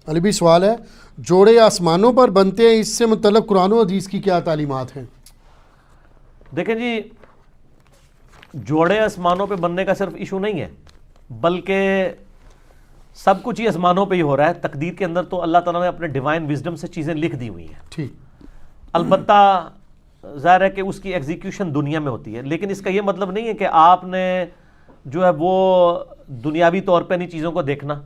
علی بھی سوال ہے، جوڑے آسمانوں پر بنتے ہیں، اس سے متعلق قرآن و حدیث کی کیا تعلیمات ہیں؟ دیکھیں جی، جوڑے آسمانوں پہ بننے کا صرف ایشو نہیں ہے، بلکہ سب کچھ ہی آسمانوں پہ ہی ہو رہا ہے۔ تقدیر کے اندر تو اللہ تعالیٰ نے اپنے ڈیوائن وزڈم سے چیزیں لکھ دی ہوئی ہیں، ٹھیک، البتہ ظاہر ہے کہ اس کی ایگزیکیوشن دنیا میں ہوتی ہے، لیکن اس کا یہ مطلب نہیں ہے کہ آپ نے جو ہے وہ دنیاوی طور پہ نہیں چیزوں کو دیکھنا۔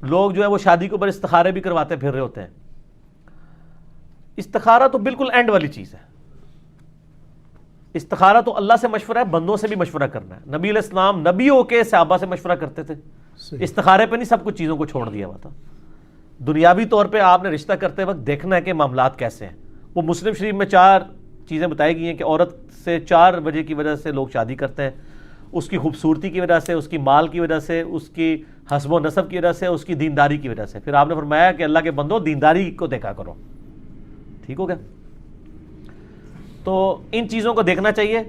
لوگ جو ہے وہ شادی کے اوپر استخارے بھی کرواتے پھر رہے ہوتے ہیں۔ استخارہ تو بالکل اینڈ والی چیز ہے۔ استخارہ تو اللہ سے مشورہ ہے، بندوں سے بھی مشورہ کرنا ہے۔ نبی علیہ السلام نبیوں کے صحابہ سے مشورہ کرتے تھے، استخارے پہ نہیں سب کچھ چیزوں کو چھوڑ دیا ہوا تھا۔ دنیاوی طور پہ آپ نے رشتہ کرتے وقت دیکھنا ہے کہ معاملات کیسے ہیں۔ وہ مسلم شریف میں 4 چیزیں بتائی گئی ہیں کہ عورت سے 4 وجہ کی وجہ سے لوگ شادی کرتے ہیں: اس کی خوبصورتی کی وجہ سے، اس کی مال کی وجہ سے، اس کی حسب و نسب کی وجہ سے، اس کی دینداری کی وجہ سے۔ پھر آپ نے فرمایا کہ اللہ کے بندو دینداری کو دیکھا کرو، ٹھیک ہو گیا؟ تو ان چیزوں کو دیکھنا چاہیے۔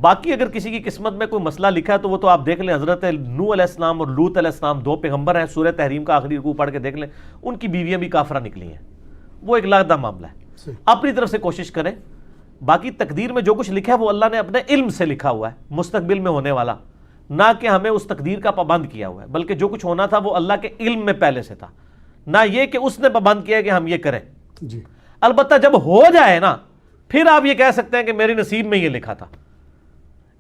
باقی اگر کسی کی قسمت میں کوئی مسئلہ لکھا ہے تو وہ تو آپ دیکھ لیں۔ حضرت نوح علیہ السلام اور لوط علیہ السلام 2 پیغمبر ہیں، سورہ تحریم کا آخری رکوع پڑھ کے دیکھ لیں، ان کی بیویاں بھی کافرہ نکلی ہیں۔ وہ ایک علیحدہ معاملہ ہے، اپنی طرف سے کوشش کریں۔ باقی تقدیر میں جو کچھ لکھا ہے وہ اللہ نے اپنے علم سے لکھا ہوا ہے، مستقبل میں ہونے والا، نہ کہ ہمیں اس تقدیر کا پابند کیا ہوا ہے، بلکہ جو کچھ ہونا تھا وہ اللہ کے علم میں پہلے سے تھا، نہ یہ کہ اس نے پابند کیا کہ ہم یہ کریں۔ جی، البتہ جب ہو جائے نا، پھر آپ یہ کہہ سکتے ہیں کہ میری نصیب میں یہ لکھا تھا۔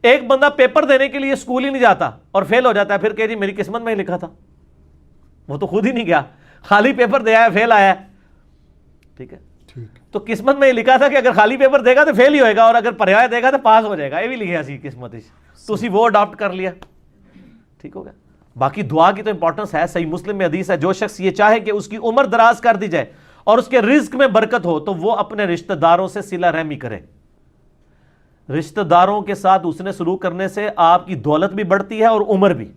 ایک بندہ پیپر دینے کے لیے اسکول ہی نہیں جاتا اور فیل ہو جاتا ہے، پھر کہ جی میری قسمت میں ہی لکھا تھا۔ وہ تو خود ہی نہیں گیا، خالی پیپر دیا ہے، فیل آیا ہے، ٹھیک ہے؟ تو قسمت میں یہ لکھا تھا کہ اگر خالی پیپر دے گا تو فیل ہی ہوئے گا، اور اگر پڑھایا دے گا تو پاس ہو جائے گا۔ یہ بھی لکھا سی قسمت، تو اسی وہ اڈاپٹ کر لیا، ٹھیک ہو گیا؟ باقی دعا کی تو امپورٹنس ہے۔ صحیح مسلم میں حدیث ہے، جو شخص یہ چاہے کہ اس کی عمر دراز کر دی جائے اور اس کے رزق میں برکت ہو تو وہ اپنے رشتہ داروں سے صلہ رحمی کرے۔ رشتہ داروں کے ساتھ اس نے سلوک کرنے سے آپ کی دولت بھی بڑھتی ہے اور عمر بھی۔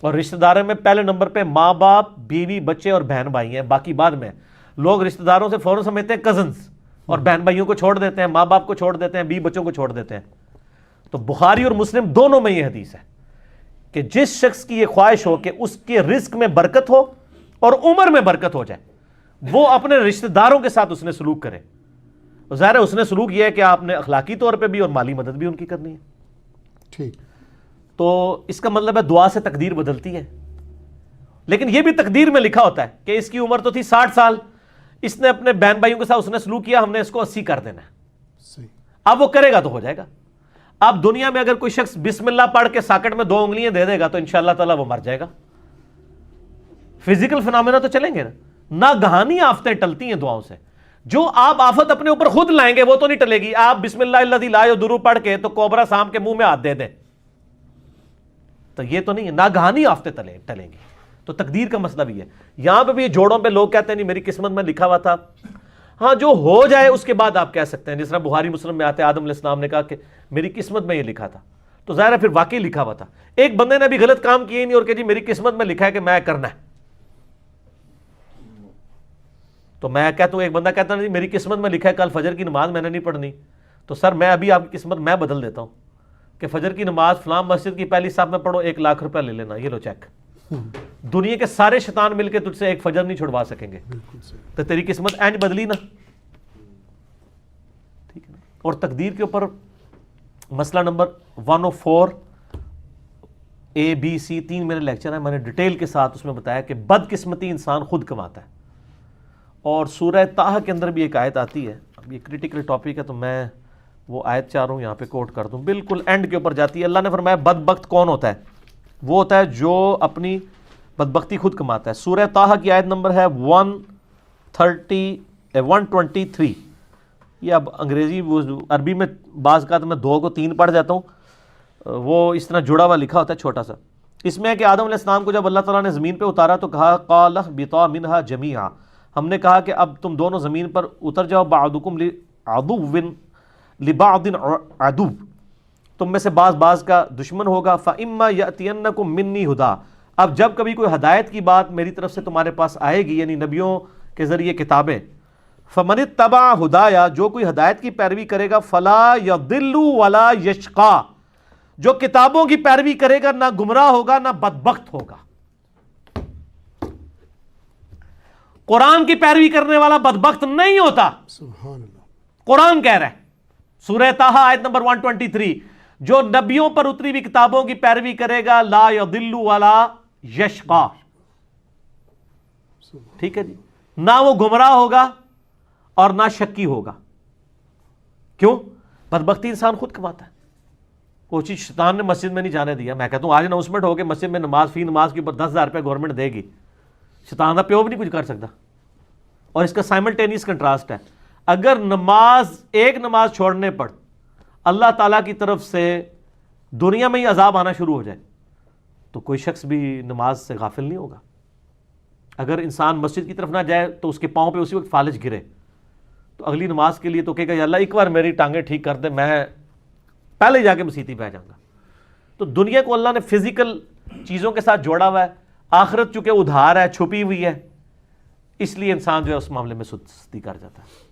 اور رشتہ داروں میں پہلے نمبر پہ ماں باپ، بیوی، بچے اور بہن بھائی ہیں، باقی بعد میں۔ لوگ رشتہ داروں سے فوراً سمجھتے ہیں کزنز، اور بہن بھائیوں کو چھوڑ دیتے ہیں، ماں باپ کو چھوڑ دیتے ہیں، بیوی بچوں کو چھوڑ دیتے ہیں۔ تو بخاری اور مسلم دونوں میں یہ حدیث ہے کہ جس شخص کی یہ خواہش ہو کہ اس کے رزق میں برکت ہو اور عمر میں برکت ہو جائے، وہ اپنے رشتہ داروں کے ساتھ اس نے سلوک کرے۔ ظاہر ہے اس نے سلوک یہ ہے کہ آپ نے اخلاقی طور پہ بھی اور مالی مدد بھی ان کی کرنی ہے، ٹھیک۔ تو اس کا مطلب ہے دعا سے تقدیر بدلتی ہے۔ لیکن یہ بھی تقدیر میں لکھا ہوتا ہے کہ اس کی عمر تو تھی 60 سال، اس نے اپنے بہن بھائیوں کے ساتھ اس نے سلوک کیا، ہم نے اس کو 80 کر دینا ہے۔ اب وہ کرے گا تو ہو جائے گا۔ اب دنیا میں اگر کوئی شخص بسم اللہ پڑھ کے ساکٹ میں 2 انگلیاں دے دے گا تو انشاءاللہ تعالیٰ وہ مر جائے گا۔ فزیکل فنامنا تو چلیں گے نا، ناگہانی آفتیں ٹلتی ہیں دعاؤں سے۔ جو آپ آفت اپنے اوپر خود لائیں گے وہ تو نہیں ٹلے گی۔ آپ بسم اللہ الذی لا یضر پڑھ کے تو کوبرا سانپ کے منہ میں ہاتھ دے دیں تو یہ تو نہیں ہے، ناگہانی آفتیں ٹلیں گی۔ تو تقدیر کا مسئلہ بھی ہے۔ یہاں پہ بھی جوڑوں پہ لوگ کہتے ہیں نہیں میری قسمت میں لکھا ہوا تھا۔ ہاں، جو ہو جائے اس کے بعد آپ کہہ سکتے ہیں، جس طرح بخاری مسلم میں آتے ہیں آدم علیہ السلام نے کہا کہ میری قسمت میں یہ لکھا تھا، تو ظاہر ہے پھر واقعی لکھا ہوا تھا۔ ایک بندے نے بھی غلط کام کیے نہیں اور کہ جی میری قسمت میں لکھا ہے کہ میں کرنا ہے، تو میں کہتا ہوں، ایک بندہ کہتا ہے میری قسمت میں لکھا ہے کل فجر کی نماز میں نے نہیں پڑھنی، تو سر میں ابھی آپ کی قسمت میں بدل دیتا ہوں کہ فجر کی نماز فلاں مسجد کی پہلی صف میں پڑھو، 1 لاکھ روپیہ لے لینا، یہ لو چیک۔ دنیا کے سارے شیطان مل کے تجھ سے ایک فجر نہیں چھڑوا سکیں گے، تو تیری قسمت اینج بدلی نا، ٹھیک ہے۔ اور تقدیر کے اوپر مسئلہ نمبر 104 ABC 3 میرے لیکچر ہیں، میں نے ڈیٹیل کے ساتھ اس میں بتایا کہ بدقسمتی انسان خود کماتا ہے۔ اور سورہ طٰہٰ کے اندر بھی ایک آیت آتی ہے، اب یہ کریٹیکل ٹاپک ہے تو میں وہ آیت چاہ رہا ہوں یہاں پہ کوٹ کر دوں، بالکل اینڈ کے اوپر جاتی ہے۔ اللہ نے فرمایا بدبخت کون ہوتا ہے؟ وہ ہوتا ہے جو اپنی بدبختی خود کماتا ہے۔ سورہ طٰہٰ کی آیت نمبر ہے 123۔ یہ اب انگریزی عربی میں بعض کا تو میں 2 کو 3 پڑھ جاتا ہوں، وہ اس طرح جڑا ہوا لکھا ہوتا ہے چھوٹا سا۔ اس میں ہے کہ آدم علیہ السلام کو جب اللہ تعالیٰ نے زمین پہ اتارا تو کہا قَالَ اهْبِطَا مِنْهَا جَمِيعًا، ہم نے کہا کہ اب تم دونوں زمین پر اتر جاؤ، بَعْضُكُمْ لِبَعْضٍ عَدُوٌّ، تم میں سے بعض کا دشمن ہوگا۔ فَإِمَّا يَأْتِيَنَّكُم مِّنِّي هُدًى، اب جب کبھی کوئی ہدایت کی بات میری طرف سے تمہارے پاس آئے گی، یعنی نبیوں کے ذریعے کتابیں، فَمَنِ اتَّبَعَ هُدَايَ، جو کوئی ہدایت کی پیروی کرے گا، فَلَا يَضِلُّ وَلَا يَشْقَى، جو کتابوں کی پیروی کرے گا نہ گمراہ ہوگا نہ بدبخت ہوگا۔ قرآن کی پیروی کرنے والا بدبخت نہیں ہوتا. سبحان اللہ. قرآن کہہ رہا ہے سورہ طٰہٰ آیت نمبر 123, جو نبیوں پر اتری ہوئی کتابوں کی پیروی کرے گا لا یضل ولا یشقا. ٹھیک ہے جی, نہ وہ گمراہ ہوگا اور نہ شکی ہوگا. کیوں؟ بدبختی انسان خود کماتا ہے. وہ چیز شیطان نے مسجد میں نہیں جانے دیا. میں کہتا ہوں آج اناؤنسمنٹ ہو کے مسجد میں نماز فی نماز کے اوپر 10,000 روپے گورنمنٹ دے گی, شیطان کا پیو بھی نہیں کچھ کر سکتا. اور اس کا سائملٹینیس کنٹراسٹ ہے, اگر ایک نماز چھوڑنے پر اللہ تعالیٰ کی طرف سے دنیا میں ہی عذاب آنا شروع ہو جائے تو کوئی شخص بھی نماز سے غافل نہیں ہوگا. اگر انسان مسجد کی طرف نہ جائے تو اس کے پاؤں پہ اسی وقت فالج گرے تو اگلی نماز کے لیے تو کہے گا یا اللہ ایک بار میری ٹانگیں ٹھیک کر دے, میں پہلے جا کے مسیتی پہ جاؤں گا. تو دنیا کو اللہ نے فزیکل چیزوں کے ساتھ جوڑا ہوا ہے, آخرت چونکہ ادھار ہے, چھپی ہوئی ہے, اس لیے انسان جو ہے اس معاملے میں سستی کر جاتا ہے.